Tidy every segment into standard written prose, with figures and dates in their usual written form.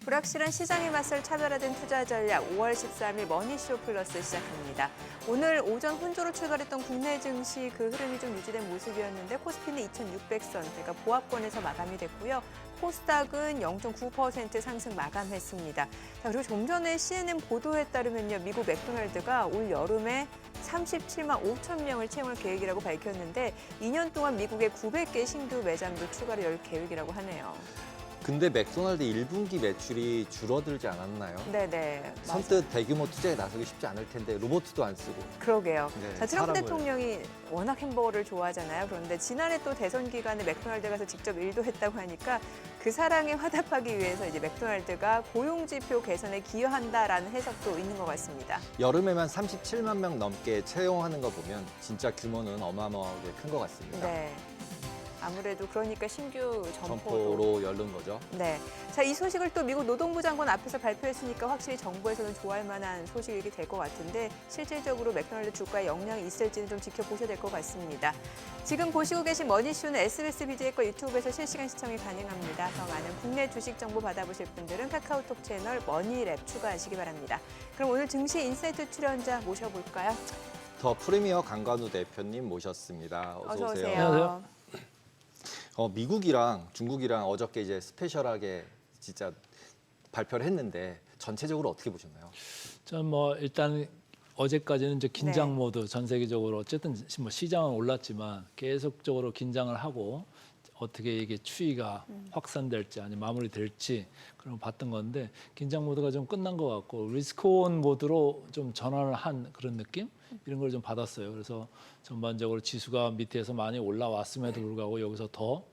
불확실한 시장에 맞설 차별화된 투자 전략 5월 13일 머니쇼 플러스 시작합니다. 오늘 오전 혼조로 출발했던 국내 증시 그 흐름이 좀 유지된 모습이었는데 코스피는 2,600선대가 보합권에서 마감이 됐고요. 코스닥은 0.9% 상승 마감했습니다. 자, 그리고 좀 전에 CNN 보도에 따르면요. 미국 맥도날드가 올 여름에 37만 5천 명을 채용할 계획이라고 밝혔는데 2년 동안 미국에 900개 신규 매장도 추가로 열 계획이라고 하네요. 근데 맥도날드 1분기 매출이 줄어들지 않았나요? 네네. 선뜻 대규모 투자에 나서기 쉽지 않을 텐데 로봇도 안 쓰고. 그러게요. 네, 자, 트럼프 사람을. 대통령이 워낙 햄버거를 좋아하잖아요. 그런데 지난해 또 대선 기간에 맥도날드 가서 직접 일도 했다고 하니까 그 사랑에 화답하기 위해서 이제 맥도날드가 고용지표 개선에 기여한다라는 해석도 있는 것 같습니다. 여름에만 37만 명 넘게 채용하는 거 보면 진짜 규모는 어마어마하게 큰 것 같습니다. 네. 아무래도 그러니까 신규 점포로. 점포로 열는 거죠. 네. 자, 이 소식을 또 미국 노동부 장관 앞에서 발표했으니까 확실히 정부에서는 좋아할 만한 소식이 될 것 같은데 실질적으로 맥도날드 주가에 영향이 있을지는 좀 지켜보셔야 될 것 같습니다. 지금 보시고 계신 머니쇼는 SBS 비즈의 유튜브에서 실시간 시청이 가능합니다. 더 많은 국내 주식 정보 받아보실 분들은 카카오톡 채널 머니랩 추가하시기 바랍니다. 그럼 오늘 증시 인사이트 출연자 모셔볼까요? 더 프리미어 강관우 대표님 모셨습니다. 어서 오세요. 안녕하세요. 미국이랑 중국이랑 어저께 이제 스페셜하게 진짜 발표를 했는데 전체적으로 어떻게 보셨나요? 저는 뭐 일단 어제까지는 이제 긴장 네. 모드 전 세계적으로 어쨌든 뭐 시장은 올랐지만 계속적으로 긴장을 하고 어떻게 이게 추이가 확산될지 아니면 마무리될지 그런 거 봤던 건데 긴장 모드가 좀 끝난 것 같고 리스크온 모드로 좀 전환을 한 그런 느낌 이런 걸 좀 받았어요. 그래서 전반적으로 지수가 밑에서 많이 올라왔음에도 불구하고 여기서 더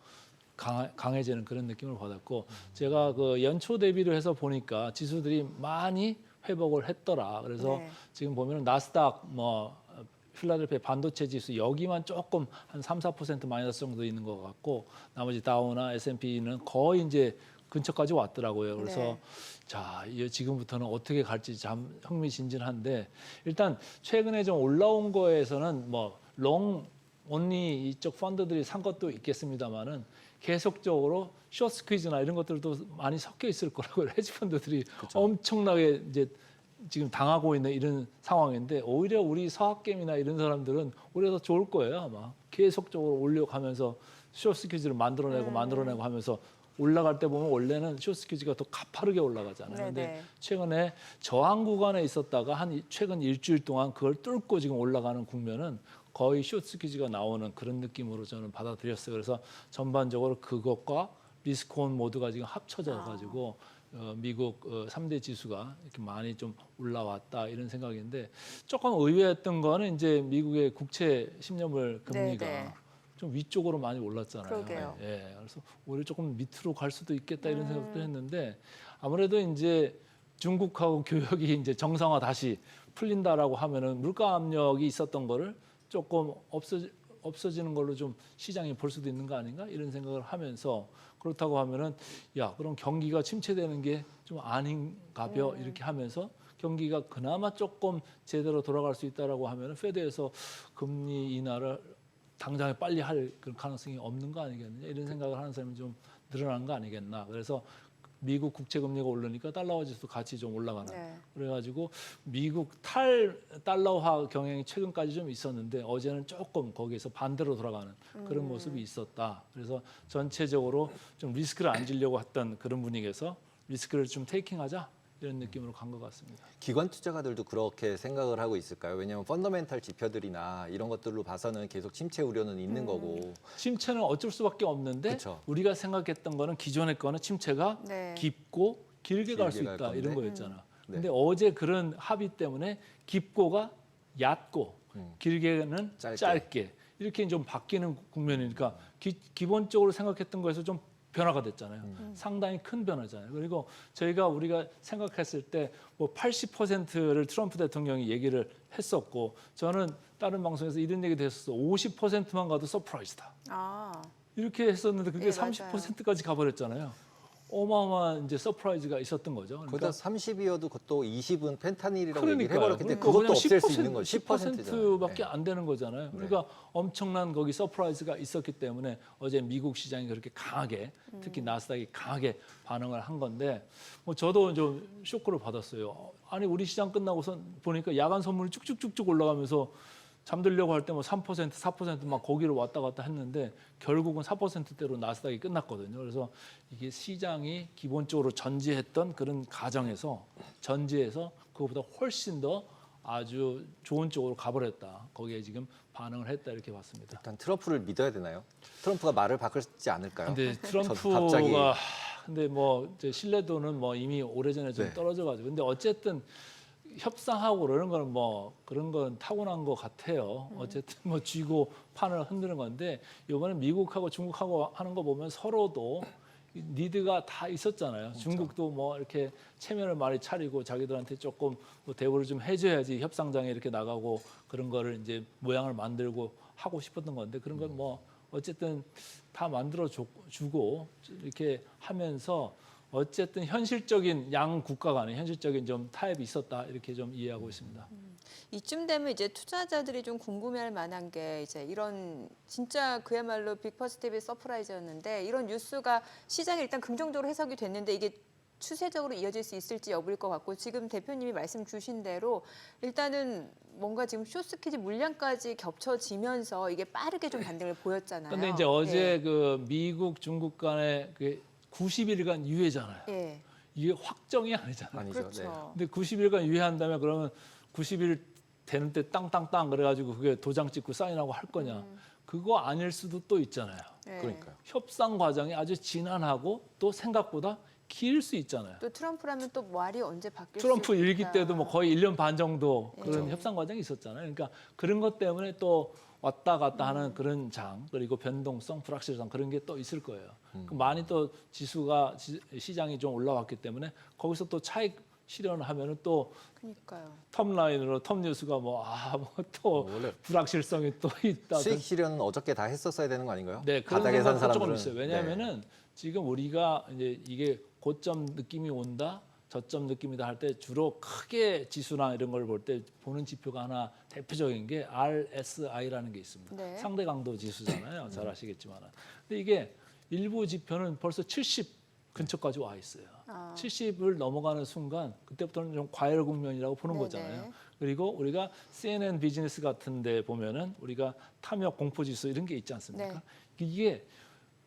강해지는 그런 느낌을 받았고 제가 그 연초 대비를 해서 보니까 지수들이 많이 회복을 했더라. 그래서 네. 지금 보면은 나스닥 뭐 필라델피아 반도체 지수 여기만 조금 한 3, 4% 마이너스 정도 있는 것 같고 나머지 다우나 S&P는 거의 이제 근처까지 왔더라고요. 그래서 네. 자, 지금부터는 어떻게 갈지 참 흥미진진한데 일단 최근에 좀 올라온 거에서는 뭐 롱 온리 이쪽 펀드들이 산 것도 있겠습니다만은 계속적으로 숏 스퀴즈나 이런 것들도 많이 섞여 있을 거라고요. 헤지 펀드들이 엄청나게 이제 지금 당하고 있는 이런 상황인데 오히려 우리 서학개미나 이런 사람들은 오히려 더 좋을 거예요. 아마 계속적으로 올려가면서 숏 스퀴즈를 만들어내고 하면서 올라갈 때 보면 원래는 숏 스퀴즈가 더 가파르게 올라가잖아요. 네네. 근데 최근에 저항 구간에 있었다가 한 최근 일주일 동안 그걸 뚫고 지금 올라가는 국면은 거의 숏 스퀴즈가 나오는 그런 느낌으로 저는 받아들였어요. 그래서 전반적으로 그것과 리스크온 모드가 지금 합쳐져 가지고 미국 3대 지수가 이렇게 많이 좀 올라왔다 이런 생각인데 조금 의외였던 거는 이제 미국의 국채 10년물 금리가 네네. 좀 위쪽으로 많이 올랐잖아요. 그러게요. 예, 그래서 오히려 조금 밑으로 갈 수도 있겠다 이런 생각도 했는데 아무래도 이제 중국하고 교역이 이제 정상화 다시 풀린다라고 하면은 물가 압력이 있었던 거를 조금 없어지는 걸로 좀 시장이 볼 수도 있는 거 아닌가 이런 생각을 하면서 그렇다고 하면은 야 그럼 경기가 침체되는 게 좀 아닌가벼 이렇게 하면서 경기가 그나마 조금 제대로 돌아갈 수 있다라고 하면은 페드에서 금리 인하를 당장에 빨리 할 그런 가능성이 없는 거 아니겠느냐 이런 생각을 하는 사람이 좀 늘어난 거 아니겠나. 그래서 미국 국채 금리가 오르니까 달러화 지수도 같이 좀 올라가는. 네. 그래가지고 미국 탈 달러화 경향이 최근까지 좀 있었는데 어제는 조금 거기에서 반대로 돌아가는 그런 모습이 있었다. 그래서 전체적으로 좀 리스크를 안 지려고 했던 그런 분위기에서 리스크를 좀 테이킹하자 이런 느낌으로 간 것 같습니다. 기관 투자가들도 그렇게 생각을 하고 있을까요? 왜냐하면 펀더멘탈 지표들이나 이런 것들로 봐서는 계속 침체 우려는 있는 거고. 침체는 어쩔 수밖에 없는데 그쵸. 우리가 생각했던 거는 기존의 거는 침체가 네. 깊고 길게 갈 수 길게 갈 있다 건데. 이런 거였잖아. 네. 근데 어제 그런 합의 때문에 깊고가 얕고 길게는 짧게. 짧게 이렇게 좀 바뀌는 국면이니까 기본적으로 생각했던 거에서 좀 변화가 됐잖아요. 상당히 큰 변화잖아요. 그리고 우리가 생각했을 때 뭐 80%를 트럼프 대통령이 얘기를 했었고 저는 다른 방송에서 이런 얘기도 했었어. 50%만 가도 서프라이즈다. 아, 이렇게 했었는데 그게 예, 맞아요. 30%까지 가버렸잖아요. 어마어마한 이제 서프라이즈가 있었던 거죠. 거기다 30이어도 그것도 20은 펜타닐이라고 얘기를 그러니까요. 해버렸기 때문에 그러니까 그것도 그냥 없앨 수 있는 거죠. 10%밖에 10%잖아요. 안 되는 거잖아요. 네. 그러니까 엄청난 거기 서프라이즈가 있었기 때문에 어제 미국 시장이 그렇게 강하게, 특히 나스닥이 강하게 반응을 한 건데, 뭐 저도 좀 쇼크를 받았어요. 아니 우리 시장 끝나고선 보니까 야간 선물이 쭉쭉쭉쭉 올라가면서 잠들려고 할 때 뭐 3%, 4%막 거기로 왔다 갔다 했는데 결국은 4%대로 나스닥이 끝났거든요. 그래서 이게 시장이 기본적으로 전제했던 그런 가정에서 전제해서 그것보다 훨씬 더 아주 좋은 쪽으로 가버렸다. 거기에 지금 반응을 했다 이렇게 봤습니다. 일단 트럼프를 믿어야 되나요? 트럼프가 말을 바꾸지 않을까요? 근데 갑자기- 트럼프가 근데 뭐 이제 신뢰도는 뭐 이미 오래전에 좀 네. 떨어져가지고 근데 어쨌든 협상하고 그러는 거는 뭐 그런 건 타고난 것 같아요. 어쨌든 뭐 쥐고 판을 흔드는 건데 이번에 미국하고 중국하고 하는 거 보면 서로도 니드가 다 있었잖아요. 중국도 뭐 이렇게 체면을 많이 차리고 자기들한테 조금 뭐 대우를 좀 해줘야지 협상장에 이렇게 나가고 그런 거를 이제 모양을 만들고 하고 싶었던 건데 그런 건 뭐 어쨌든 다 만들어 주고 이렇게 하면서 어쨌든 현실적인 양 국가 간에 현실적인 좀 타협이 있었다 이렇게 좀 이해하고 있습니다. 이쯤 되면 이제 투자자들이 좀 궁금해할 만한 게 이제 이런 진짜 그야말로 빅퍼스티브 서프라이즈였는데 이런 뉴스가 시장에 일단 긍정적으로 해석이 됐는데 이게 추세적으로 이어질 수 있을지 여부일 것 같고 지금 대표님이 말씀 주신 대로 일단은 뭔가 지금 쇼스퀴즈 물량까지 겹쳐지면서 이게 빠르게 좀 반등을 보였잖아요. 근데 이제 어제 그 미국 중국 간의 그 90일간 유예잖아요. 예. 이게 확정이 아니잖아요. 아니죠. 그렇죠. 네. 근데 90일간 유예한다면 그러면 90일 되는 때 땅땅땅 그래가지고 그게 도장 찍고 사인하고 할 거냐? 그거 아닐 수도 또 있잖아요. 예. 그러니까요. 협상 과정이 아주 진한하고 또 생각보다 길 수 있잖아요. 또 트럼프라면 또 말이 언제 바뀔 트럼프 수 일기 있다. 때도 뭐 거의 1년 반 정도 그런 예. 협상 과정이 있었잖아요. 그러니까 그런 것 때문에 또 왔다 갔다 하는 그런 장 그리고 변동성, 불확실성 그런 게 또 있을 거예요. 그 많이 또 지수가 시장이 좀 올라왔기 때문에 거기서 또 차익 실현을 하면은 또 그러니까요. 톱라인으로 톱 뉴스가 뭐또 원래 불확실성이 또 있다. 수익 실현은 어저께 다 했었어야 되는 거 아닌가요? 네, 그런 바닥에 산 생각도 조금 사람들은 있어요. 네. 왜냐하면은 지금 우리가 이제 이게 고점 느낌이 온다, 저점 느낌이다 할 때 주로 크게 지수나 이런 걸 볼 때 보는 지표가 하나 대표적인 게 RSI라는 게 있습니다. 네. 상대 강도 지수잖아요. 잘 아시겠지만. 근데 이게 일부 지표는 벌써 70 근처까지 와 있어요. 70을 넘어가는 순간 그때부터는 좀 과열 국면이라고 보는 네네. 거잖아요. 그리고 우리가 CNN 비즈니스 같은 데 보면은 우리가 탐욕 공포 지수 이런 게 있지 않습니까? 네. 이게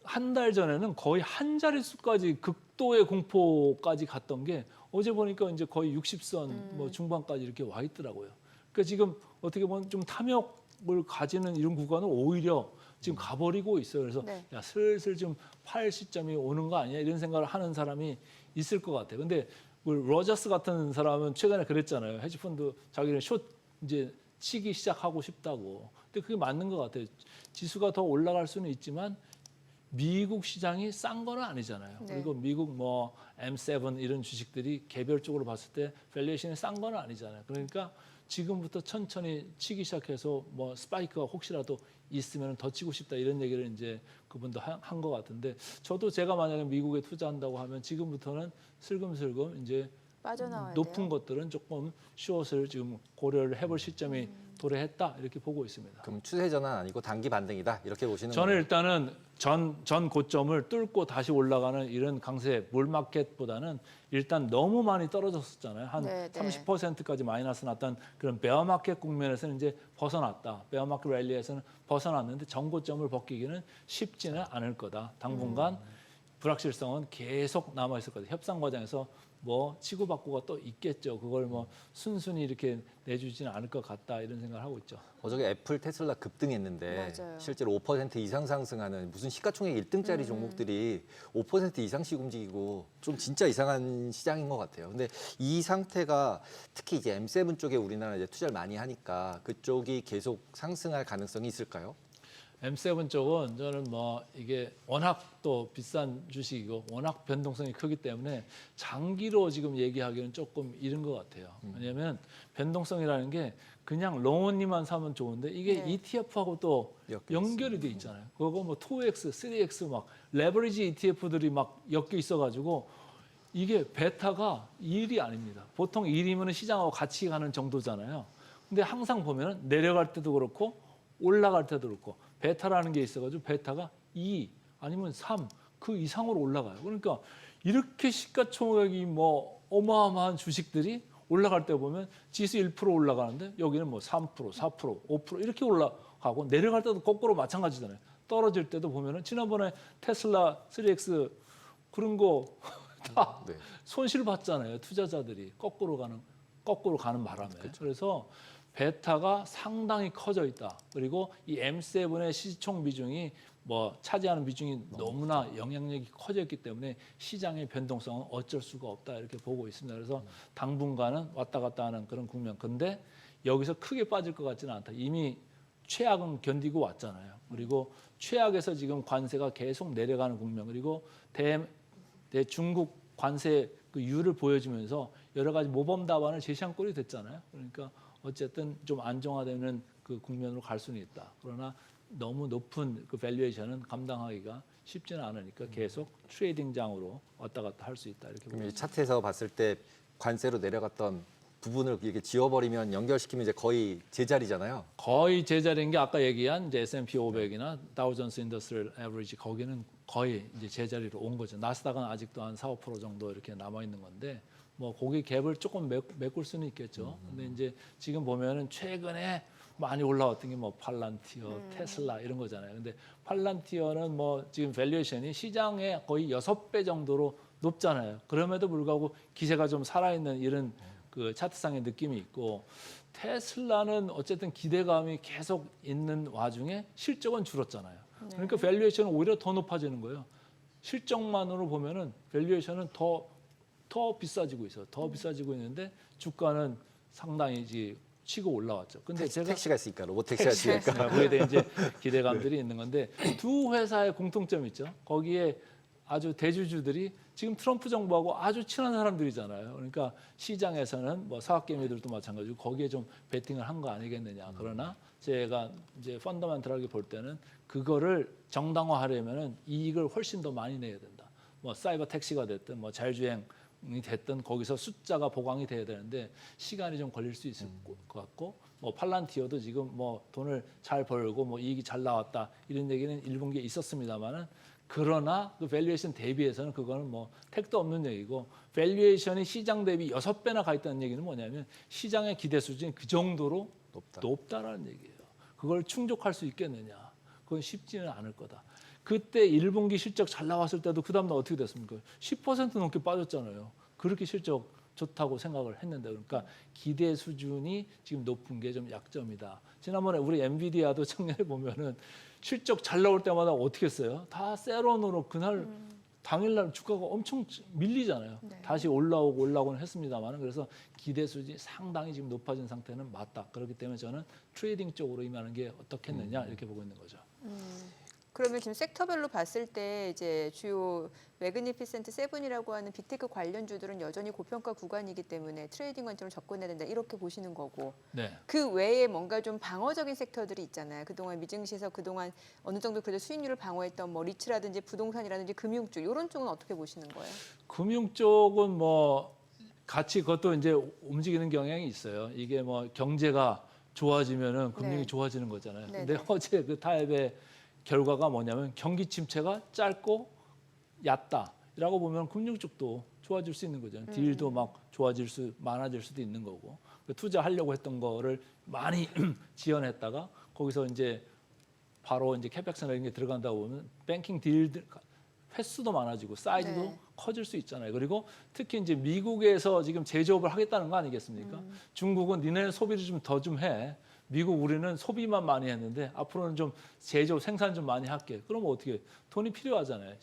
한 달 전에는 거의 한 자릿수까지 극도의 공포까지 갔던 게 어제 보니까 이제 거의 60선 뭐 중반까지 이렇게 와 있더라고요. 그러니까 지금 어떻게 보면 좀 탐욕을 가지는 이런 구간은 오히려 지금 가버리고 있어요. 그래서 네. 야 슬슬 좀 팔 시점이 오는 거 아니야 이런 생각을 하는 사람이 있을 것 같아요. 근데 그 로저스 같은 사람은 최근에 그랬잖아요. 헤지펀드 자기는 숏 이제 치기 시작하고 싶다고. 근데 그게 맞는 것 같아요. 지수가 더 올라갈 수는 있지만 미국 시장이 싼 거는 아니잖아요. 네. 그리고 미국 뭐 M7 이런 주식들이 개별적으로 봤을 때 밸류에이션이 싼 거는 아니잖아요. 그러니까 지금부터 천천히 치기 시작해서 뭐 스파이크가 혹시라도 있으면 더 치고 싶다 이런 얘기를 이제 그분도 한 것 같은데 저도 제가 만약에 미국에 투자한다고 하면 지금부터는 슬금슬금 이제 빠져나와야 높은 돼요. 것들은 조금 숏을 지금 고려를 해볼 시점이 도래했다 이렇게 보고 있습니다. 그럼 추세 전환 아니고 단기 반등이다 이렇게 보시는 저는 거예요? 일단은 전 고점을 뚫고 다시 올라가는 이런 강세 몰마켓보다는 일단 너무 많이 떨어졌었잖아요. 한 네, 네. 30%까지 마이너스 났던 그런 베어마켓 국면에서는 이제 벗어났다. 베어마켓 랠리에서는 벗어났는데 전고점을 벗기기는 쉽지는 않을 거다. 당분간 불확실성은 계속 남아 있을 거다. 협상 과정에서 뭐 치고받고가 또 있겠죠. 그걸 뭐 순순히 이렇게 내주지는 않을 것 같다 이런 생각을 하고 있죠. 어저께 애플, 테슬라 급등했는데 맞아요. 실제로 5% 이상 상승하는 무슨 시가총액 1등짜리 종목들이 5% 이상씩 움직이고 좀 진짜 이상한 시장인 것 같아요. 근데 이 상태가 특히 이제 M7 쪽에 우리나라 이제 투자를 많이 하니까 그쪽이 계속 상승할 가능성이 있을까요? M7 쪽은 저는 뭐 이게 워낙 또 비싼 주식이고 워낙 변동성이 크기 때문에 장기로 지금 얘기하기는 조금 이른 것 같아요. 왜냐하면 변동성이라는 게 그냥 롱온리만 사면 좋은데 이게 네. ETF하고 또 연결이 돼 있잖아요. 그거 뭐 2X, 3X 막 레버리지 ETF들이 막 엮여 있어가지고 이게 베타가 1이 아닙니다. 보통 1이면 시장하고 같이 가는 정도잖아요. 근데 항상 보면 내려갈 때도 그렇고 올라갈 때도 그렇고 베타라는 게 있어가지고 베타가 2 아니면 3 그 이상으로 올라가요. 그러니까 이렇게 시가총액이 뭐 어마어마한 주식들이 올라갈 때 보면 지수 1% 올라가는데 여기는 뭐 3%, 4%, 5% 이렇게 올라가고 내려갈 때도 거꾸로 마찬가지잖아요. 떨어질 때도 보면은 지난번에 테슬라 3X 그런 거 다 네. 손실 봤잖아요. 투자자들이 거꾸로 가는 바람에. 그래서 베타가 상당히 커져 있다. 그리고 이 M7의 시총 비중이 뭐 차지하는 비중이 너무나 영향력이 커져 있기 때문에 시장의 변동성은 어쩔 수가 없다 이렇게 보고 있습니다. 그래서 당분간은 왔다 갔다 하는 그런 국면. 근데 여기서 크게 빠질 것 같지는 않다. 이미 최악은 견디고 왔잖아요. 그리고 최악에서 지금 관세가 계속 내려가는 국면. 그리고 중국 관세 그 유를 보여주면서 여러 가지 모범 답안을 제시한 꼴이 됐잖아요. 그러니까 어쨌든 좀 안정화되는 그 국면으로 갈 수는 있다. 그러나 너무 높은 그 밸류에이션은 감당하기가 쉽지는 않으니까 계속 트레이딩장으로 왔다 갔다 할 수 있다 이렇게 그럼 이 봅니다. 차트에서 봤을 때 관세로 내려갔던 부분을 이렇게 지워버리면 연결시키면 이제 거의 제자리잖아요. 거의 제자리인 게 아까 얘기한 이제 S&P 500이나 다우존스 인더스트리얼 에버리지 거기는 거의 이제 제자리로 온 거죠. 나스닥은 아직도 한 4, 5% 정도 이렇게 남아 있는 건데 뭐 거기 갭을 조금 메꿀 수는 있겠죠. 근데 이제 지금 보면은 최근에 많이 올라왔던 게 뭐 팔란티어, 테슬라 이런 거잖아요. 근데 팔란티어는 뭐 지금 밸류에이션이 시장의 거의 6배 정도로 높잖아요. 그럼에도 불구하고 기세가 좀 살아있는 이런 그 차트상의 느낌이 있고 테슬라는 어쨌든 기대감이 계속 있는 와중에 실적은 줄었잖아요. 그러니까 밸류에이션은 오히려 더 높아지는 거예요. 실적만으로 보면은 밸류에이션은 더 비싸지고 있어요. 더 비싸지고 있는데 주가는 상당히 이제 치고 올라왔죠. 근데 제가 택시가 있으니까 로봇 택시가 있으니까. 그에 대해 이제 기대감들이 있는 건데 두 회사의 공통점이 있죠. 거기에 아주 대주주들이 지금 트럼프 정부하고 아주 친한 사람들이잖아요. 그러니까 시장에서는 뭐 사학개미들도 마찬가지고 거기에 좀 베팅을 한 거 아니겠느냐. 그러나 제가 이제 펀더멘털하게 볼 때는 그거를 정당화하려면은 이익을 훨씬 더 많이 내야 된다. 뭐 사이버 택시가 됐든 뭐 자율주행이 됐든 거기서 숫자가 보강이 돼야 되는데 시간이 좀 걸릴 수 있을 것 같고 뭐 팔란티어도 지금 뭐 돈을 잘 벌고 뭐 이익이 잘 나왔다 이런 얘기는 1분기에 있었습니다만은 그러나 그 밸류에이션 대비해서는 그거는 뭐 택도 없는 얘기고 밸류에이션이 시장 대비 6배나 가 있다는 얘기는 뭐냐면 시장의 기대 수준이 그 정도로 높다라는 얘기예요. 그걸 충족할 수 있겠느냐? 그건 쉽지는 않을 거다. 그때 1분기 실적 잘 나왔을 때도 그 다음날 어떻게 됐습니까? 10% 넘게 빠졌잖아요. 그렇게 실적 좋다고 생각을 했는데 그러니까 기대 수준이 지금 높은 게 좀 약점이다. 지난번에 우리 엔비디아도 작년에 보면은 실적 잘 나올 때마다 어떻게 했어요? 다 세론으로 그날 당일날 주가가 엄청 밀리잖아요. 네. 다시 올라오고는 했습니다만 그래서 기대 수준이 상당히 지금 높아진 상태는 맞다. 그렇기 때문에 저는 트레이딩 쪽으로 임하는 게 어떻겠느냐 이렇게 보고 있는 거죠. 그러면 지금 섹터별로 봤을 때 이제 주요 매그니피센트 세븐이라고 하는 빅테크 관련주들은 여전히 고평가 구간이기 때문에 트레이딩 관점을 접근해야 된다 이렇게 보시는 거고 네. 그 외에 뭔가 좀 방어적인 섹터들이 있잖아요. 그동안 미증시에서 그동안 어느 정도 그래도 수익률을 방어했던 뭐 리츠라든지 부동산이라든지 금융 쪽 이런 쪽은 어떻게 보시는 거예요? 금융 쪽은 뭐 같이 그것도 이제 움직이는 경향이 있어요. 이게 뭐 경제가 좋아지면은 금융이 네. 좋아지는 거잖아요. 네, 근데 네. 어제 그 타협의 결과가 뭐냐면 경기 침체가 짧고 얕다라고 보면 금융 쪽도 좋아질 수 있는 거죠. 딜도 막 많아질 수도 있는 거고 투자하려고 했던 거를 많이 지연했다가 거기서 이제 바로 이제 캐펙스나 이런 게 들어간다고 보면 뱅킹 딜 횟수도 많아지고 사이즈도 네. 커질 수 있잖아요. 그리고 특히 이제 미국에서 지금 제조업을 하겠다는 거 아니겠습니까? 중국은 니네 소비를 좀 더 좀 해. 미국 우리는 소비만 많이 했는데 앞으로는 좀 제조 생산 좀 많이 할게. 그러면 어떻게 돈이 필요하잖아요.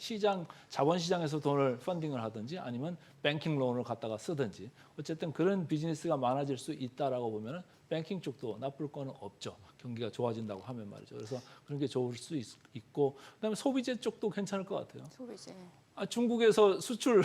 자본 시장에서 돈을 펀딩을 하든지 아니면 뱅킹 론을 갖다가 쓰든지 어쨌든 그런 비즈니스가 많아질 수 있다라고 보면은 뱅킹 쪽도 나쁠 거는 없죠. 경기가 좋아진다고 하면 말이죠. 그래서 그런 게 좋을 수 있고 그다음에 소비재 쪽도 괜찮을 것 같아요. 소비재. 중국에서 수출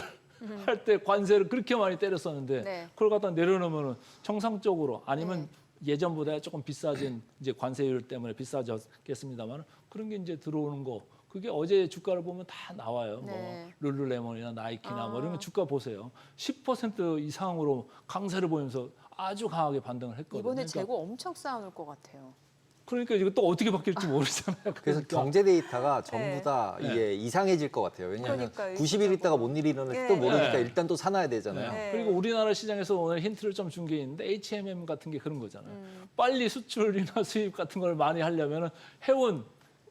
할 때 관세를 그렇게 많이 때렸었는데 네. 그걸 갖다 내려놓으면 정상적으로 아니면 예전보다 조금 비싸진 이제 관세율 때문에 비싸졌겠습니다만 그런 게 이제 들어오는 거 그게 어제 주가를 보면 다 나와요. 네. 뭐 룰루레몬이나 나이키나 뭐 이런 거 주가 보세요. 10% 이상으로 강세를 보이면서 아주 강하게 반등을 했거든요. 이번에 재고 엄청 쌓아놓을 것 같아요. 그러니까 이거 또 어떻게 바뀔지 모르잖아요. 그래서 그러니까. 경제 데이터가 전부 네. 다 이게 이상해질 것 같아요. 왜냐하면 그러니까요. 90일 있다가 뭔 일이 일어날지 또 네. 모르니까 네. 일단 또 사놔야 되잖아요. 네. 그리고 우리나라 시장에서 오늘 힌트를 좀 준 게 있는데 H&M 같은 게 그런 거잖아요. 빨리 수출이나 수입 같은 걸 많이 하려면 해운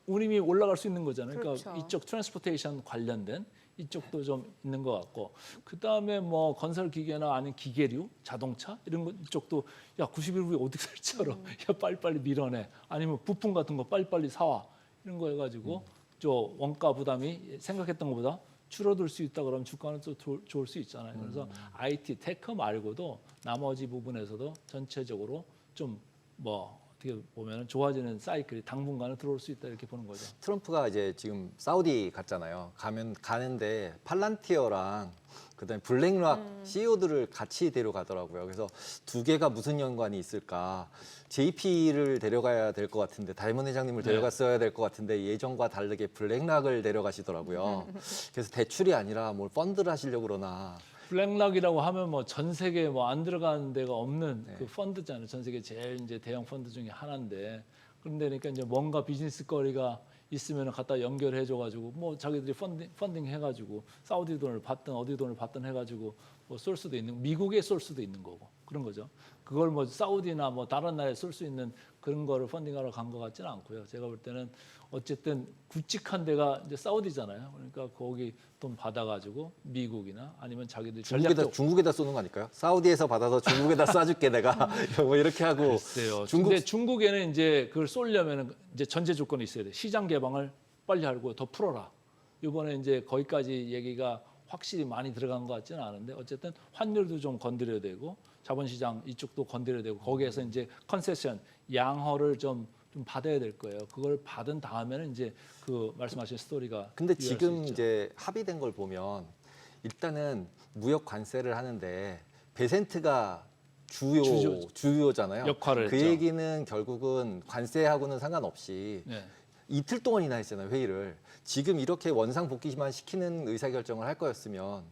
운임이 올라갈 수 있는 거잖아요. 그러니까 그렇죠. 이쪽 트랜스포테이션 관련된 이쪽도 좀 있는 것 같고 그다음에 뭐 건설 기계나 아니면 기계류, 자동차 이런 것 이쪽도 야 90일 후에 어떻게 살지 알아? 야 빨리빨리 밀어내. 아니면 부품 같은 거 빨리빨리 사와. 이런 거 해가지고 저 원가 부담이 생각했던 것보다 줄어들 수 있다 그러면 주가는 또 좋을 수 있잖아요. 그래서 IT, 테크 말고도 나머지 부분에서도 전체적으로 좀 뭐 어떻게 보면 좋아지는 사이클이 당분간은 들어올 수 있다 이렇게 보는 거죠. 트럼프가 이제 지금 사우디 갔잖아요. 가는데 팔란티어랑 그다음에 블랙락 CEO들을 같이 데려가더라고요. 그래서 두 개가 무슨 연관이 있을까? JP를 데려가야 될 것 같은데 다이먼 회장님을 데려갔어야 될 것 같은데 예전과 다르게 블랙락을 데려가시더라고요. 그래서 대출이 아니라 뭘 펀드를 하시려고 그러나 블랙락이라고 하면 뭐 전 세계 뭐 안 들어가는 데가 없는 네. 그 펀드잖아요. 전 세계 제일 이제 대형 펀드 중에 하나인데 그런데 그러니까 이제 뭔가 비즈니스 거리가 있으면 갖다 연결해 줘가지고 뭐 자기들이 펀딩 해가지고 사우디 돈을 받든 어디 돈을 받든 해가지고 뭐 쏠 수도 있는 미국에 쏠 수도 있는 거고 그런 거죠. 그걸 뭐 사우디나 뭐 다른 나라에 쏠 수 있는 그런 거를 펀딩하러 간 것 같지는 않고요. 제가 볼 때는 어쨌든 굵직한 데가 이제 사우디잖아요. 그러니까 거기 돈 받아가지고 미국이나 아니면 자기들 중국에다 쏘는 거 아닐까요? 사우디에서 받아서 중국에다 쏴줄게 내가 뭐 이렇게 하고 글쎄요. 중국 근데 중국에는 이제 그걸 쏠려면 이제 전제 조건이 있어야 돼. 시장 개방을 빨리 하고 더 풀어라. 이번에 이제 거기까지 얘기가 확실히 많이 들어간 것 같지는 않은데 어쨌든 환율도 좀 건드려야 되고 자본시장 이쪽도 건드려야 되고 거기에서 이제 컨세션 양허를 좀 받아야 될 거예요. 그걸 받은 다음에는 이제 그 말씀하신 스토리가 근데 유효할 수 지금 있죠. 이제 합의된 걸 보면 일단은 무역 관세를 하는데 베센트가 주요잖아요. 역할을 그 했죠. 얘기는 결국은 관세하고는 상관없이 네. 이틀 동안이나 했잖아요, 회의를. 지금 이렇게 원상 복귀만 시키는 의사결정을 할 거였으면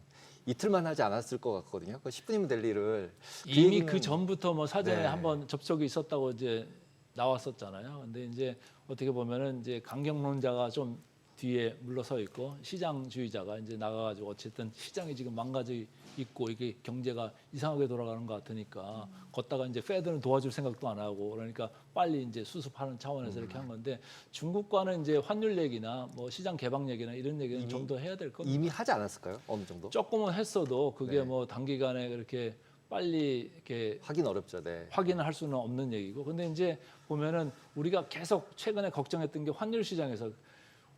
이틀만 하지 않았을 것 같거든요. 그 10분이면 될 일을 이미 얘기는- 그 전부터 뭐 사전에 네. 한번 접촉이 있었다고 이제 나왔었잖아요. 근데 이제 어떻게 보면은 이제 강경론자가 좀 뒤에 물러서 있고 시장주의자가 이제 나가가지고 어쨌든 시장이 지금 망가져 있고 이게 경제가 이상하게 돌아가는 것 같으니까 걷다가 이제 페드는 도와줄 생각도 안 하고 그러니까 빨리 이제 수습하는 차원에서 이렇게 한 건데 중국과는 이제 환율 얘기나 뭐 시장 개방 얘기나 이런 얘기는 좀 더 해야 될 겁니다. 이미 하지 않았을까요? 어느 정도? 조금은 했어도 그게 네. 뭐 단기간에 그렇게 빨리 이렇게 하긴 어렵죠, 네. 확인을 할 수는 없는 얘기고. 근데 이제 보면은 우리가 계속 최근에 걱정했던 게 환율 시장에서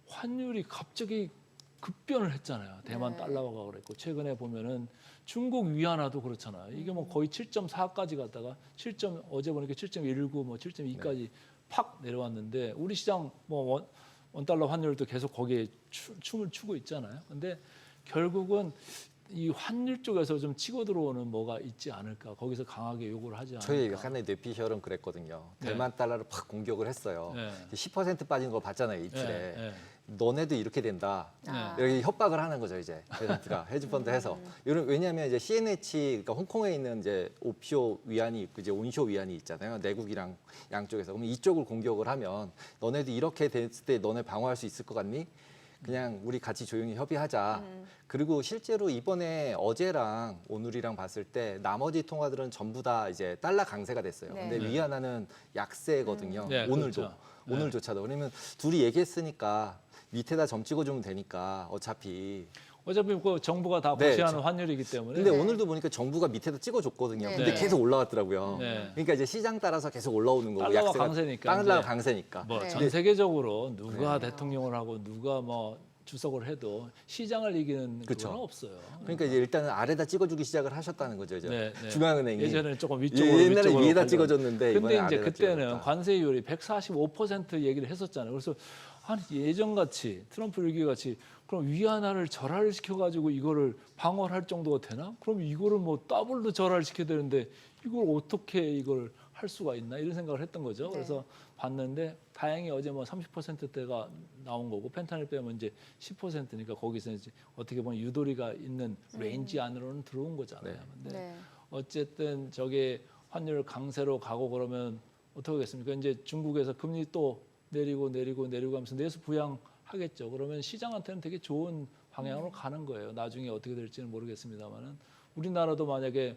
환율이 갑자기 급변을 했잖아요. 대만 네. 달러화가 그랬고 최근에 보면은 중국 위안화도 그렇잖아요. 이게 뭐 거의 7.4까지 갔다가 어제 보니까 7.19 뭐 7.2까지 팍 내려왔는데 우리 시장 뭐 원달러 환율도 계속 거기에 춤을 추고 있잖아요. 근데 결국은 이 환율 쪽에서 좀 치고 들어오는 뭐가 있지 않을까. 거기서 강하게 요구를 하지 않을까. 저희 약간의 뇌피셜은 그랬거든요. 네. 대만 달러를 팍 공격을 했어요. 네. 10% 빠진 거 봤잖아요, 이틀에. 네. 너네도 이렇게 된다. 아. 이렇게 협박을 하는 거죠, 이제. 베센트가 헤지펀드 해서. 왜냐하면 이제 CNH, 그러니까 홍콩에 있는 이제 옵쇼 위안이 있고 이제 온쇼 위안이 있잖아요. 내국이랑 양쪽에서. 그럼 이쪽을 공격을 하면 너네도 이렇게 됐을 때 너네 방어할 수 있을 것 같니? 그냥 우리 같이 조용히 협의하자. 그리고 실제로 이번에 어제랑 오늘이랑 봤을 때 나머지 통화들은 전부 다 이제 달러 강세가 됐어요. 네. 근데 네. 위안화는 약세거든요. 네, 오늘도. 그렇죠. 네. 오늘조차도. 왜냐면 둘이 얘기했으니까 밑에다 점 찍어주면 되니까 어차피. 어차피 그 정부가 다 네, 고시하는 환율이기 때문에. 근데 네. 오늘도 보니까 정부가 밑에다 찍어줬거든요. 네. 근데 네. 계속 올라왔더라고요. 네. 그러니까 이제 시장 따라서 계속 올라오는 거고 달러가 강세니까 달러가 이제 강세니까. 뭐 네. 전 세계적으로 누가 네. 대통령을 하고 누가 뭐 주석을 해도 시장을 이기는 그쵸. 그건 없어요. 그러니까 이제 일단은 아래다 찍어주기 시작을 하셨다는 거죠. 이제 네, 네. 중앙은행이 예전에는 조금 위쪽으로 옛날에 위쪽으로 위에다 가려고. 찍어줬는데 이번에 근데 이제 아래다 그때는 찍어줬다. 관세율이 145% 얘기를 했었잖아요. 그래서 아니 예전 같이 트럼프 일기 같이 그럼 위안화를 절하를 시켜가지고 이거를 방어할 정도가 되나? 그럼 이거를 뭐 더블로 절하를 시켜야 되는데 이걸 어떻게 이걸 할 수가 있나 이런 생각을 했던 거죠. 네. 그래서 봤는데 다행히 어제 뭐 30%대가 나온 거고 펜타닐 빼면 이제 10%니까 거기서 이제 어떻게 보면 유도리가 있는 레인지 안으로는 들어온 거잖아요. 근데 네. 어쨌든 저게 환율 강세로 가고 그러면 어떻게 하겠습니까? 이제 중국에서 금리 또 내리고 하면서 내수 부양하겠죠. 그러면 시장한테는 되게 좋은 방향으로 가는 거예요. 나중에 어떻게 될지는 모르겠습니다만은 우리나라도 만약에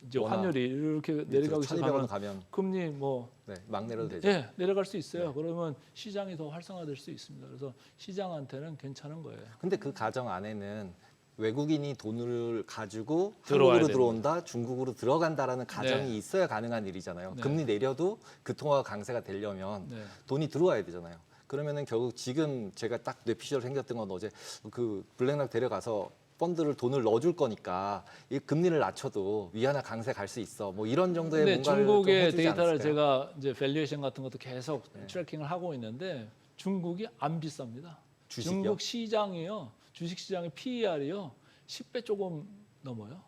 이제 워낙 환율이 이렇게 내려가기 1,200원 시작하면 가면 금리 뭐 네, 막 내려도 되죠. 예, 내려갈 수 있어요. 그러면 시장이 더 활성화될 수 있습니다. 그래서 시장한테는 괜찮은 거예요. 근데 그 가정 안에는 외국인이 돈을 가지고 들어와야 한국으로 되는 들어온다, 중국으로 들어간다라는 가정이 네. 있어야 가능한 일이잖아요. 네. 금리 내려도 그 통화가 강세가 되려면 네. 돈이 들어와야 되잖아요. 그러면은 결국 지금 제가 딱 뇌피셜 생겼던 건 어제 그 블랙락 데려가서 펀드를 돈을 넣어줄 거니까 이 금리를 낮춰도 위안화 강세 갈 수 있어. 뭐 이런 정도의 근데 뭔가를 좀 중국의 해주지 데이터를 않았을까요? 제가 이제 밸류에이션 같은 것도 계속 네. 트래킹을 하고 있는데 중국이 안 비쌉니다. 주식이요? 중국 시장이요. 주식 시장의 PER이요. 10배 조금 넘어요.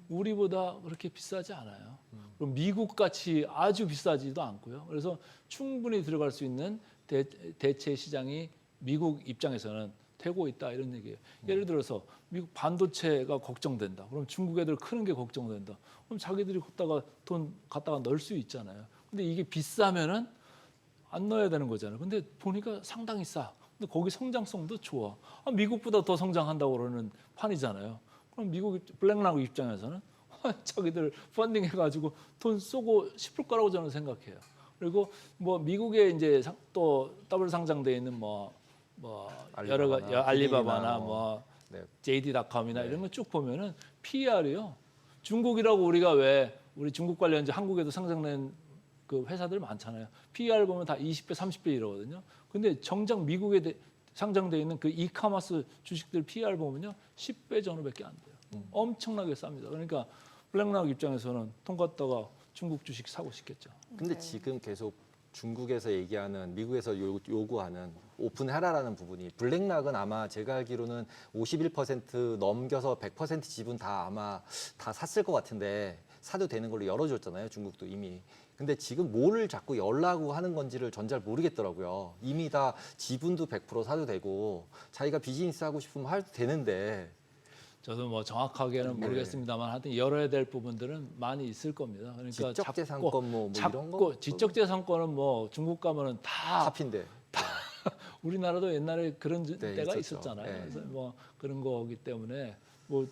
우리보다 그렇게 비싸지 않아요. 그럼 미국 같이 아주 비싸지도 않고요. 그래서 충분히 들어갈 수 있는 대체 시장이 미국 입장에서는 되고 있다 이런 얘기예요. 예를 들어서 미국 반도체가 걱정된다. 그럼 중국 애들 크는 게 걱정된다. 그럼 자기들이 돈 갖다가 넣을 수 있잖아요. 근데 이게 비싸면은 안 넣어야 되는 거잖아요. 근데 보니까 상당히 싸. 근데 거기 성장성도 좋아. 미국보다 더 성장한다고 그러는 판이잖아요. 그럼 미국 블랙락 입장에서는 자기들 펀딩 해가지고 돈 쏘고 싶을 거라고 저는 생각해요. 그리고 뭐 미국에 이제 또 더블 상장돼 있는 뭐 여러 가지 알리바바나 알리바바나 푸딩이나 뭐 네. JD.com이나 네. 이런 거 쭉 보면은 PER이요. 중국이라고 우리가 왜 우리 중국 관련 한국에도 상장된 그 회사들 많잖아요. PER 보면 다 20배, 30배 이러거든요. 근데 정작 미국에 상장돼 있는 그 이카머스 주식들 PER 보면요. 10배 전후밖에 안 돼요. 엄청나게 쌉니다. 그러니까 블랙락 입장에서는 돈 갖다가 중국 주식 사고 싶겠죠. 근데 네. 지금 계속 중국에서 얘기하는 미국에서 요구하는 오픈해라라는 부분이 블랙락은 아마 제가 알기로는 51% 넘겨서 100% 지분 다 아마 다 샀을 것 같은데 사도 되는 걸로 열어줬잖아요. 중국도 이미. 근데 지금 뭐를 자꾸 열라고 하는 건지를 전 잘 모르겠더라고요. 이미 다 지분도 100% 사도 되고 자기가 비즈니스 하고 싶으면 해도 되는데 저도 뭐 정확하게는 네. 모르겠습니다만 하여튼 열어야 될 부분들은 많이 있을 겁니다. 그러니까 지적재산권 뭐 이런 작고 거 지적재산권은 뭐 중국 가면은 다 카피인데 우리나라도 옛날에 그런 네, 때가 있었죠. 있었잖아요. 네. 그래서 뭐 그런 거기 때문에 뭐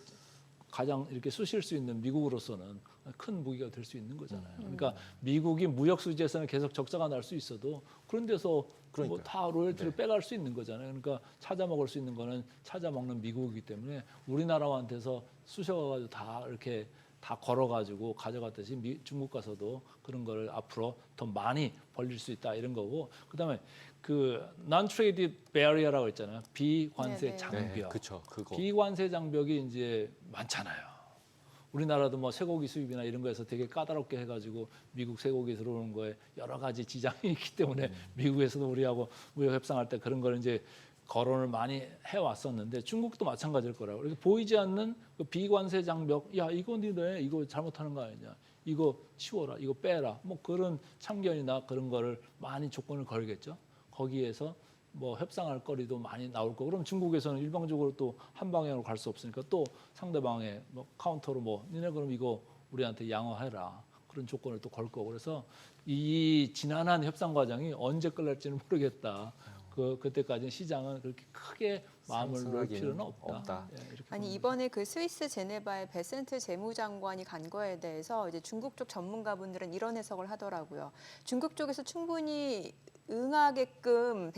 가장 이렇게 쑤실 수 있는 미국으로서는 큰 무기가 될 수 있는 거잖아요. 그러니까 미국이 무역 수지에서는 계속 적자가 날 수 있어도 그런 데서 뭐 그러니까요. 다 로열티를 네. 빼갈 수 있는 거잖아요. 그러니까 찾아 먹을 수 있는 거는 찾아 먹는 미국이기 때문에 우리나라한테서 쑤셔가지고 다 이렇게 다 걸어가지고 가져갔듯이 중국 가서도 그런 거를 앞으로 더 많이 벌릴 수 있다 이런 거고 그다음에 그 non-traded barrier라고 했잖아요. 비관세 네네. 장벽. 네, 그렇죠. 그거. 비관세 장벽이 이제 많잖아요. 우리나라도 뭐 쇠고기 수입이나 이런 거에서 되게 까다롭게 해가지고 미국 쇠고기 들어오는 거에 여러 가지 지장이 있기 때문에 미국에서도 우리하고 무역 협상할 때 그런 걸 이제 거론을 많이 해왔었는데 중국도 마찬가지일 거라고. 그래서 보이지 않는 그 비관세 장벽, 야 이거 니네 이거 잘못하는 거 아니냐, 이거 치워라, 이거 빼라, 뭐 그런 참견이나 그런 거를 많이 조건을 걸겠죠. 거기에서 뭐 협상할 거리도 많이 나올 거고 그럼 중국에서는 일방적으로 또 한 방향으로 갈 수 없으니까 또 상대방의 뭐 카운터로 뭐 니네 그럼 이거 우리한테 양호해라 그런 조건을 또 걸 거고 그래서 이 지난한 협상 과정이 언제 끝날지는 모르겠다. 그때까지는 시장은 그렇게 크게 마음을 놓을 상승하기는 필요는 없다. 예, 이렇게 아니 봅니다. 이번에 그 스위스 제네바에 베센트 재무장관이 간 거에 대해서 이제 중국 쪽 전문가분들은 이런 해석을 하더라고요. 중국 쪽에서 충분히 응하게끔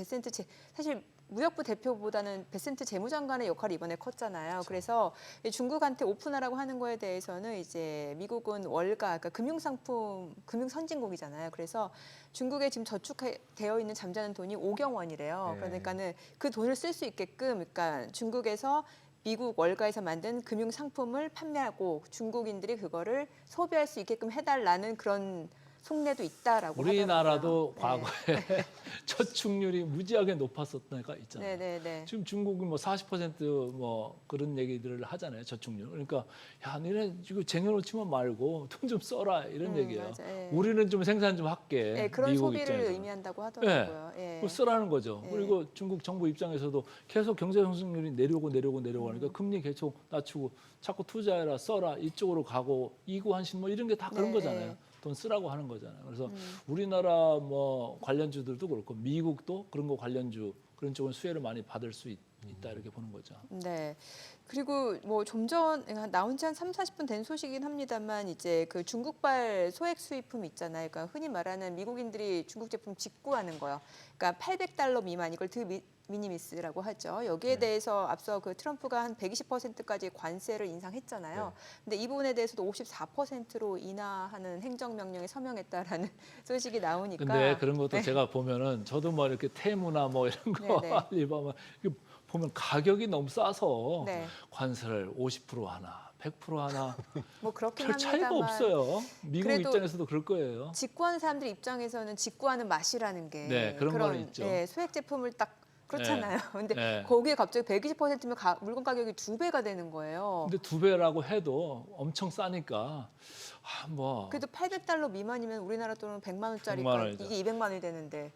사실 무역부 대표보다는 베센트 재무장관의 역할이 이번에 컸잖아요. 그래서 중국한테 오픈하라고 하는 거에 대해서는 이제 미국은 월가, 그러니까 금융상품, 금융선진국이잖아요. 그래서 중국에 지금 저축되어 있는 잠자는 돈이 5경 원이래요. 네. 그러니까는 그 돈을 쓸 수 있게끔, 그러니까 중국에서 미국 월가에서 만든 금융 상품을 판매하고 중국인들이 그거를 소비할 수 있게끔 해달라는 그런 속내도 있다라고 우리나라도 하더라고요. 과거에 저축률이 무지하게 높았었던 가 있잖아요. 네. 지금 중국이 뭐 40%뭐 그런 얘기들을 하잖아요. 저축률. 그러니까 야, 너네 이거 쟁여놓지만 말고 돈 좀 써라 이런 얘기예요. 맞아요. 예. 우리는 좀 생산 좀 할게. 네, 그런 미국 소비를 입장에서는. 의미한다고 하더라고요. 예. 그걸 쓰라는 거죠. 예. 그리고 중국 정부 입장에서도 계속 경제 성장률이 내려오고 하니까 금리 계속 낮추고 자꾸 투자해라, 써라 이쪽으로 가고 이구한신 뭐 이런 게 다 그런 네, 거잖아요. 네. 돈 쓰라고 하는 거잖아요. 그래서 우리나라 뭐 관련주들도 그렇고 미국도 그런 거 관련주 그런 쪽은 수혜를 많이 받을 수 있다 이렇게 보는 거죠. 네. 그리고 뭐 좀 전 나온 지 한 3, 40분 된 소식이긴 합니다만 이제 그 중국발 소액 수입품 있잖아요. 그러니까 흔히 말하는 미국인들이 중국 제품 직구하는 거요. 그러니까 $800 미만 이걸 미니미스라고 하죠. 여기에 대해서 앞서 그 트럼프가 한 120%까지 관세를 인상했잖아요. 근데 이 부분에 대해서도 54%로 인하하는 행정명령에 서명했다라는 소식이 나오니까. 근데 그런 것도 제가 보면은 저도 뭐 이렇게 테무나 뭐 이런 거 네네. 알리바마 이거 보면 가격이 너무 싸서 네. 관세를 50% 하나, 100% 하나 뭐 그렇긴 별 차이가 합니다만 없어요. 미국 그래도 입장에서도 그럴 거예요. 직구하는 사람들 입장에서는 직구하는 맛이라는 게 네, 그런 거는 있죠. 예, 소액 제품을 딱 그렇잖아요. 근데 네. 거기에 갑자기 120%면 물건 가격이 2배가 되는 거예요. 근데 2배라고 해도 엄청 싸니까 뭐 그래도 $800 미만이면 우리나라 돈은 100만 원짜리가 100만 원이죠. 이게 200만 원이 되는데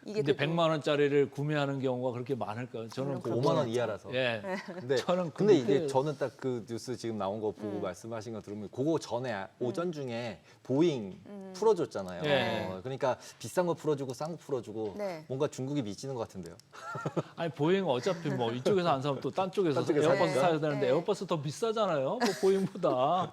이게 근데 그래도 100만 원짜리를 구매하는 경우가 그렇게 많을까요? 저는 물론 5만 원 이하라서. 예. 근데 저는 근데 그게- 이게 저는 딱 그 뉴스 지금 나온 거 보고 말씀하신 거 들으면 그거 전에 오전 중에 보잉 풀어줬잖아요. 네. 그러니까 비싼 거 풀어주고 싼 거 풀어주고 네. 뭔가 중국이 미치는 것 같은데요. 아니 보잉 어차피 뭐 이쪽에서 안 사면 또 딴 쪽에서 딴 쪽에서 에어버스 사니까. 사야 되는데 네. 에어버스 더 비싸잖아요. 뭐 보잉보다.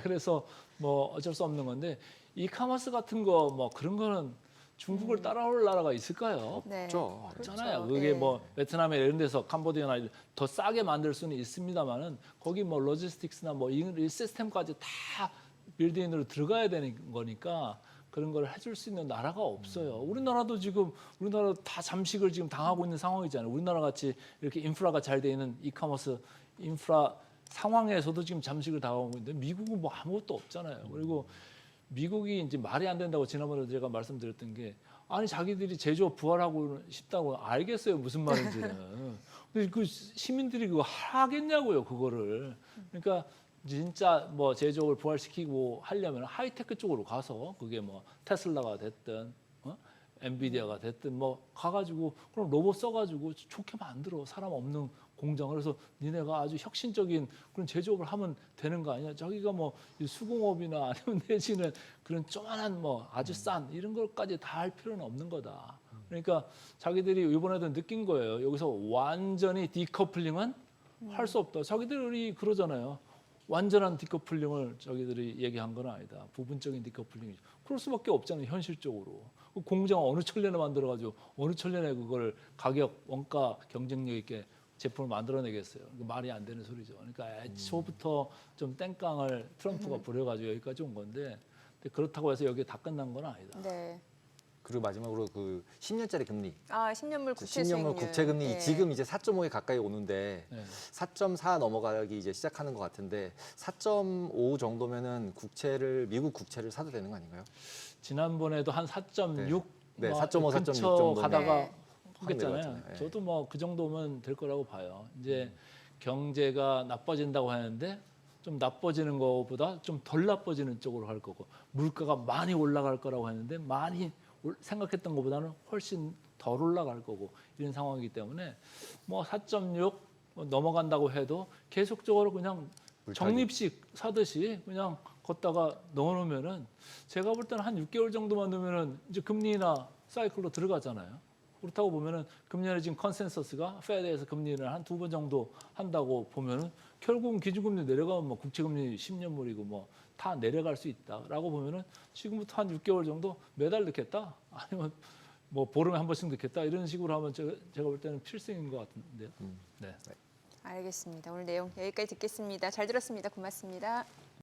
그래서 뭐 어쩔 수 없는 건데 이카머스 같은 거 뭐 그런 거는 중국을 따라올 나라가 있을까요? 네. 없죠. 없잖아요. 그렇죠. 그게 예. 뭐 베트남에 이런 데서 캄보디아나 더 싸게 만들 수는 있습니다만은 거기 뭐 로지스틱스나 뭐 이 시스템까지 다 빌드인으로 들어가야 되는 거니까 그런 걸 해줄 수 있는 나라가 없어요. 우리나라도 지금 우리나라 다 잠식을 지금 당하고 있는 상황이잖아요. 우리나라 같이 이렇게 인프라가 잘 돼 있는 이커머스 인프라 상황에서도 지금 잠식을 당하고 있는데 미국은 뭐 아무것도 없잖아요. 그리고 미국이 이제 말이 안 된다고 지난번에 제가 말씀드렸던 게 아니 자기들이 제조업 부활하고 싶다고 알겠어요 무슨 말인지는. 근데 그 시민들이 그거 하겠냐고요 그거를. 그러니까 진짜 뭐 제조업을 부활시키고 하려면 하이테크 쪽으로 가서 그게 뭐 테슬라가 됐든 엔비디아가 됐든 뭐 가가지고 그럼 로봇 써가지고 좋게 만들어 사람 없는 공장을. 그래서 니네가 아주 혁신적인 그런 제조업을 하면 되는 거 아니야? 자기가 뭐 수공업이나 아니면 내지는 그런 조만한 뭐 아주 싼 이런 것까지 다 할 필요는 없는 거다. 그러니까 자기들이 이번에도 느낀 거예요. 여기서 완전히 디커플링은 할 수 없다. 자기들이 그러잖아요. 완전한 디커플링을 저기들이 얘기한 건 아니다. 부분적인 디커플링이죠. 그럴 수밖에 없잖아요. 현실적으로. 공장 어느 천년에 만들어가지고 어느 천년에 그걸 가격, 원가, 경쟁력 있게 제품을 만들어내겠어요. 말이 안 되는 소리죠. 그러니까 애초부터 좀 땡깡을 트럼프가 부려가지고 여기까지 온 건데 근데 그렇다고 해서 여기 다 끝난 건 아니다. 네. 그리고 마지막으로 그 10년짜리 금리, 10년물 국채 10년물 수익률. 국채 금리 네. 지금 이제 4.5에 가까이 오는데 네. 4.4 넘어가기 이제 시작하는 것 같은데 4.5 정도면은 국채를 미국 국채를 사도 되는 거 아닌가요? 지난번에도 한 4.6 네, 뭐 4.5, 4.6 근처 정도. 가다가 네. 하겠잖아요. 내려갔잖아요. 네. 저도 뭐 그 정도면 될 거라고 봐요. 이제 경제가 나빠진다고 하는데 좀 나빠지는 것보다 좀 덜 나빠지는 쪽으로 갈 거고 물가가 많이 올라갈 거라고 했는데 많이 생각했던 것보다는 훨씬 덜 올라갈 거고 이런 상황이기 때문에 뭐 4.6 넘어간다고 해도 계속적으로 그냥 물타기. 적립식 사듯이 그냥 걷다가 넣어놓으면은 제가 볼 때는 한 6개월 정도만 넣으면은 이제 금리나 사이클로 들어가잖아요. 그렇다고 보면은 금년에 지금 컨센서스가 페드에서 금리를 한 2번 정도 한다고 보면은 결국은 기준금리 내려가면 뭐 국채금리 10년물이고 뭐 다 내려갈 수 있다라고 보면은 지금부터 한 6개월 정도 매달 넣겠다 아니면 뭐 보름에 한 번씩 넣겠다 이런 식으로 하면 제가 볼 때는 필승인 것 같은데요. 네. 알겠습니다. 오늘 내용 여기까지 듣겠습니다. 잘 들었습니다. 고맙습니다.